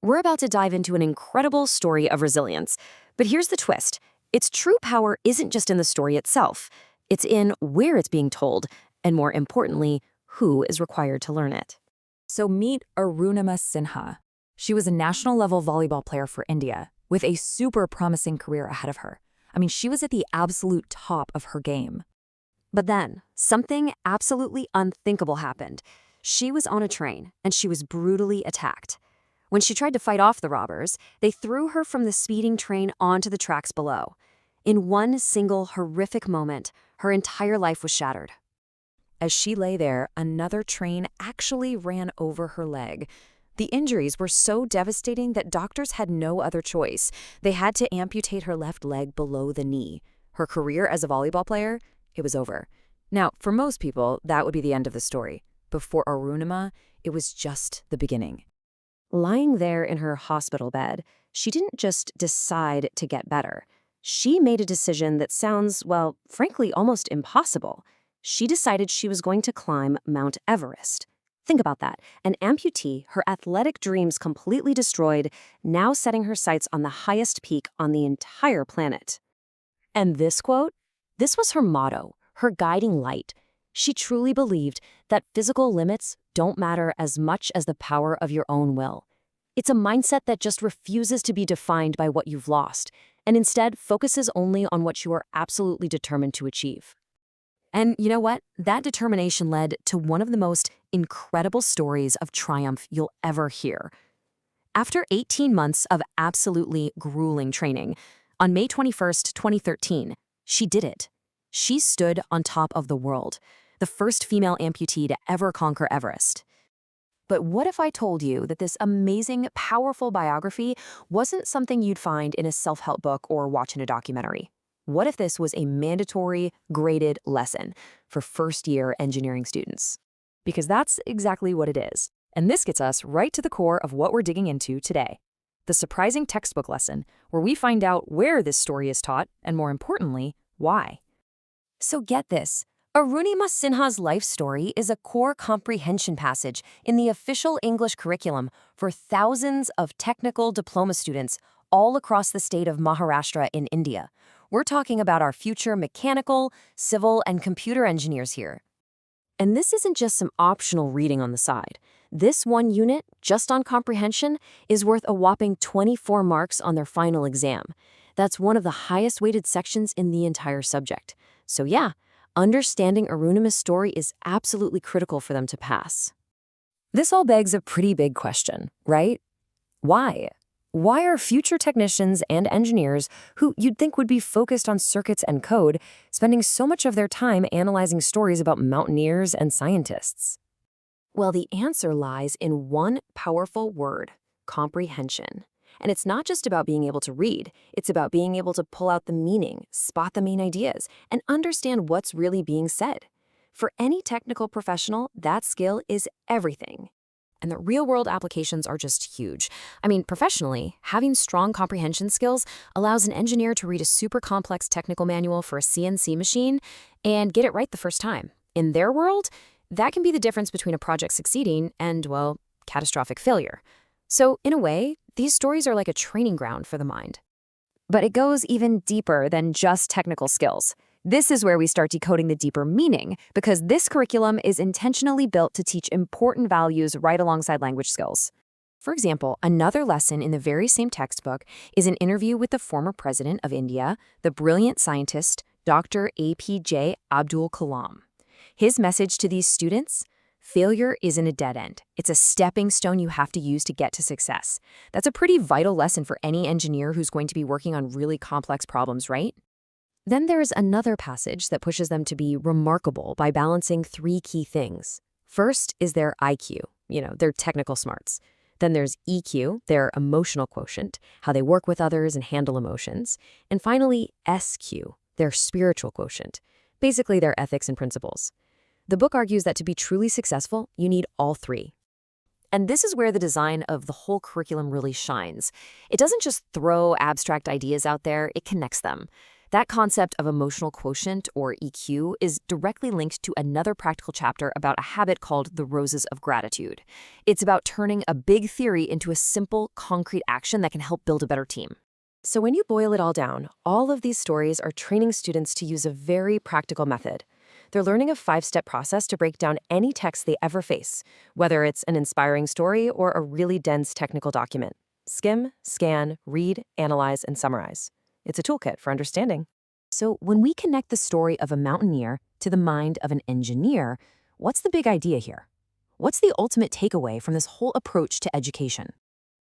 We're about to dive into an incredible story of resilience. But here's the twist. Its true power isn't just in the story itself. It's in where it's being told, and more importantly, who is required to learn it. So meet Arunima Sinha. She was a national-level volleyball player for India, with a super promising career ahead of her. I mean, she was at the absolute top of her game. But then, something absolutely unthinkable happened. She was on a train, and she was brutally attacked. When she tried to fight off the robbers, they threw her from the speeding train onto the tracks below. In one single horrific moment, her entire life was shattered. As she lay there, another train actually ran over her leg. The injuries were so devastating that doctors had no other choice. They had to amputate her left leg below the knee. Her career as a volleyball player, it was over. Now, for most people, that would be the end of the story. But for Arunima, it was just the beginning. Lying there in her hospital bed, she didn't just decide to get better. She made a decision that sounds, well, frankly, almost impossible. She decided she was going to climb Mount Everest. Think about that. An amputee, her athletic dreams completely destroyed, now setting her sights on the highest peak on the entire planet. And this quote? This was her motto, her guiding light. She truly believed that physical limits don't matter as much as the power of your own will. It's a mindset that just refuses to be defined by what you've lost, and instead focuses only on what you are absolutely determined to achieve. And you know what? That determination led to one of the most incredible stories of triumph you'll ever hear. After 18 months of absolutely grueling training, on May 21st, 2013, she did it. She stood on top of the world, the first female amputee to ever conquer Everest. But what if I told you that this amazing, powerful biography wasn't something you'd find in a self-help book or watch in a documentary? What if this was a mandatory, graded lesson for first-year engineering students? Because that's exactly what it is. And this gets us right to the core of what we're digging into today. The surprising textbook lesson, where we find out where this story is taught, and more importantly, why. So get this. Arunima Sinha's life story is a core comprehension passage in the official English curriculum for thousands of technical diploma students all across the state of Maharashtra in India. We're talking about our future mechanical, civil, and computer engineers here. And this isn't just some optional reading on the side. This one unit, just on comprehension, is worth a whopping 24 marks on their final exam. That's one of the highest weighted sections in the entire subject. So yeah, understanding Arunima's story is absolutely critical for them to pass. This all begs a pretty big question, right? Why? Why are future technicians and engineers who you'd think would be focused on circuits and code spending so much of their time analyzing stories about mountaineers and scientists? Well, the answer lies in one powerful word: comprehension. And it's not just about being able to read, it's about being able to pull out the meaning, spot the main ideas, and understand what's really being said. For any technical professional, that skill is everything. And the real-world applications are just huge. I mean, professionally, having strong comprehension skills allows an engineer to read a super complex technical manual for a CNC machine and get it right the first time. In their world, that can be the difference between a project succeeding and, well, catastrophic failure. So, in a way, these stories are like a training ground for the mind. But it goes even deeper than just technical skills. This is where we start decoding the deeper meaning, because this curriculum is intentionally built to teach important values right alongside language skills. For example, another lesson in the very same textbook is an interview with the former president of India, the brilliant scientist, Dr. A.P.J. Abdul Kalam. His message to these students: failure isn't a dead end. It's a stepping stone you have to use to get to success. That's a pretty vital lesson for any engineer who's going to be working on really complex problems, right? Then there's another passage that pushes them to be remarkable by balancing three key things. First is their IQ, their technical smarts. Then there's EQ, their emotional quotient, how they work with others and handle emotions. And finally, SQ, their spiritual quotient, basically their ethics and principles. The book argues that to be truly successful, you need all three. And this is where the design of the whole curriculum really shines. It doesn't just throw abstract ideas out there, it connects them. That concept of emotional quotient, or EQ, is directly linked to another practical chapter about a habit called the roses of gratitude. It's about turning a big theory into a simple, concrete action that can help build a better team. So when you boil it all down, all of these stories are training students to use a very practical method. They're learning a 5-step process to break down any text they ever face, whether it's an inspiring story or a really dense technical document. Skim, scan, read, analyze, and summarize. It's a toolkit for understanding. So when we connect the story of a mountaineer to the mind of an engineer, what's the big idea here? What's the ultimate takeaway from this whole approach to education?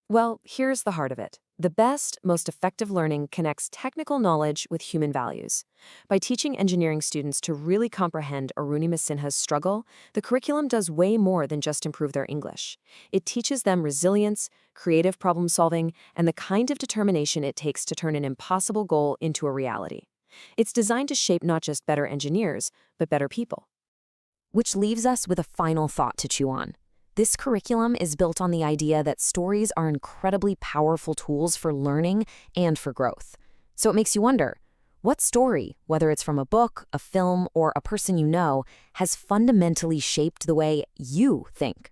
Well, here's the heart of it. The best, most effective learning connects technical knowledge with human values. By teaching engineering students to really comprehend Arunima Sinha's struggle, the curriculum does way more than just improve their English. It teaches them resilience, creative problem solving, and the kind of determination it takes to turn an impossible goal into a reality. It's designed to shape not just better engineers, but better people. Which leaves us with a final thought to chew on. This curriculum is built on the idea that stories are incredibly powerful tools for learning and for growth. So it makes you wonder, what story, whether it's from a book, a film, or a person you know, has fundamentally shaped the way you think?